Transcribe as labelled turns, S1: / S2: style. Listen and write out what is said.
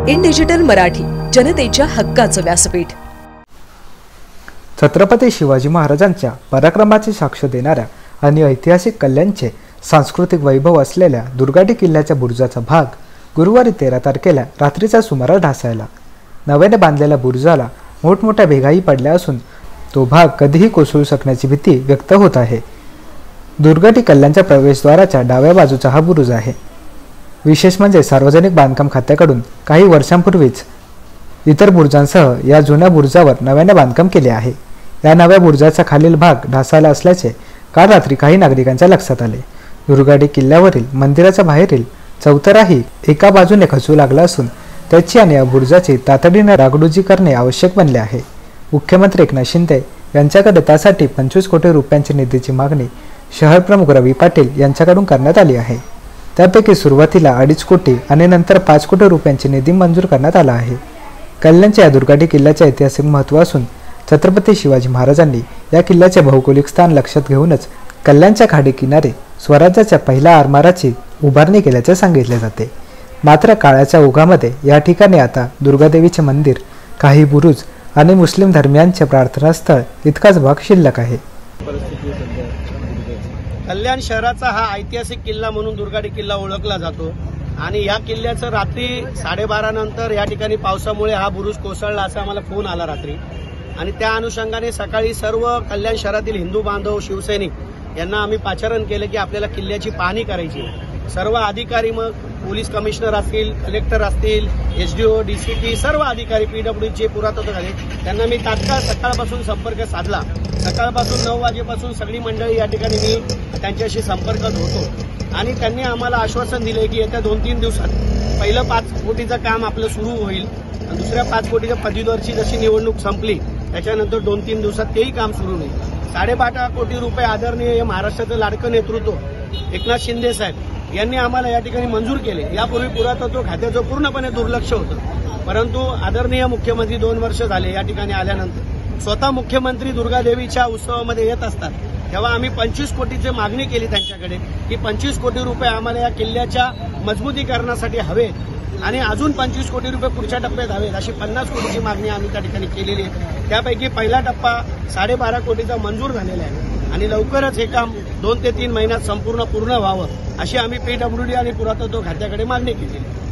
S1: In digital Marathi, जनतेच्या हक्काचं व्यासपीठ।
S2: छत्रपती शिवाजी महाराजांच्या पराक्रमाची साक्ष देणाऱ्या आणि ऐतिहासिक कल्याणचे सांस्कृतिक वैभव असलेल्या दुर्गाटी किल्ल्याच्या बुरुजाचा भाग गुरुवारी 13 तारखेला रात्रीचा सुमारास ढासळला। नव्याने बांधलेल्या बुरुजाला मोठमोठ्या भेगाही पडल्या असून तो भाग कधीही कोसळू शकण्याची भीती व्यक्त होत आहे। दुर्गाटी किल्ल्याच्या प्रवेशद्वाराच्या डाव्या बाजूचा हा बुरुज आहे। विशेष म्हणजे सार्वजनिक बांधकाम खात्याकडून काही वर्षांपूर्वीच इतर बुरुजांसह या जुन्या बुरुजावर नव्याने बांधकाम केले आहे। या नव्या बुरुजाचा खालील भाग ढासळला असल्याचे काल रात्री काही नागरिकांच्या लक्षात आले। दुर्गाटी किल्ल्यावरील मंदिराच्या बाहेरील चौतराही एका बाजूने खचू लागला असून त्याची आणि या बुरुजाची तातडीने डागडुजी करणे आवश्यक बनले आहे। मुख्यमंत्री एकनाथ शिंदे यांच्याकडे त्यासाठी 25 कोटी रुपयांची निधीची मागणी शहर प्रमुख रवी पाटील यांच्याकडून करण्यात आली आहे। त्यापैकी सुरुवातीला 2.5 कोटी आणि नंतर 5 कोटी रुपयांची निधी मंजूर करण्यात आला आहे। कल्याणच्या या दुर्गाटी किल्ल्याचे ऐतिहासिक महत्त्व असून छत्रपती शिवाजी महाराजांनी या किल्ल्याचे भौगोलिक स्थान लक्षात घेऊनच कल्याणच्या खाडी किनारे स्वराज्याच्या पहिल्या आरमाराची उभारणी केल्याचे सांगितले जाते। मात्र काळाच्या ओघामध्ये या ठिकाणी आता दुर्गादेवीचे मंदिर, काही बुरुज आणि मुस्लिम धर्मियांचे प्रार्थनास्थळ इतकाच भाग शिल्लक आहे।
S3: कल्याण शहराचा हा ऐतिहासिक किल्ला म्हणून दुर्गाटी किल्ला ओळखला जातो आणि या किल्ल्याचं रात्री 12:30 नंतर या ठिकाणी पावसामुळे हा बुरुज कोसळला असा आम्हाला फोन आला रात्री आणि त्या अनुषंगाने सकाळी सर्व कल्याण शहरातील हिंदू बांधव, शिवसैनिक यांना आम्ही पाचारण केलं की आपल्याला किल्ल्याची पाहणी करायची। सर्व अधिकारी, मग पोलीस कमिशनर असतील, कलेक्टर असतील, एसडीओ, डीसीपी, सर्व अधिकारी, पीडब्ल्यूडीचे पुरातत्व झाले, त्यांना मी तात्काळ सकाळपासून संपर्क साधला। सकाळपासून 9 वाजेपासून सगळी मंडळी या ठिकाणी मी त्यांच्याशी संपर्कात होतो आणि त्यांनी आम्हाला आश्वासन दिले की येत्या 2-3 दिवसात पहिलं 5 कोटीचं काम आपलं सुरू होईल आणि दुसऱ्या 5 कोटीच्या पदवीवरची जशी निवडणूक संपली त्याच्यानंतर 2-3 दिवसात तेही काम सुरू होईल। 12.5 कोटी रुपये आदरणीय महाराष्ट्राचं लाडकं नेतृत्व एकनाथ शिंदे साहेब यांनी आम्हाला या ठिकाणी मंजूर केले। यापूर्वी पुरातत्व खात्याचं पूर्णपणे दुर्लक्ष होतं, परंतु आदरणीय मुख्यमंत्री 2 वर्ष झाले या ठिकाणी आल्यानंतर स्वतः मुख्यमंत्री दुर्गादेवीच्या उत्सवामध्ये येत असतात, तेव्हा आम्ही 25 कोटीची मागणी केली त्यांच्याकडे की 25 कोटी रुपये आम्हाला या किल्ल्याच्या मजबूतीकरणासाठी हवे आणि अजून 25 कोटी रुपये पुढच्या टप्प्यात हवेत, अशी 50 कोटीची मागणी आम्ही त्या ठिकाणी केलेली आहे। त्यापैकी पहिला टप्पा 12.5 कोटीचा मंजूर झालेला आहे आणि लवकरच हे काम 2 ते 3 महिन्यात पूर्ण व्हावं अशी आम्ही पीडब्ल्यूडी आणि पुरातत्व खात्याकडे मागणी केली आहे।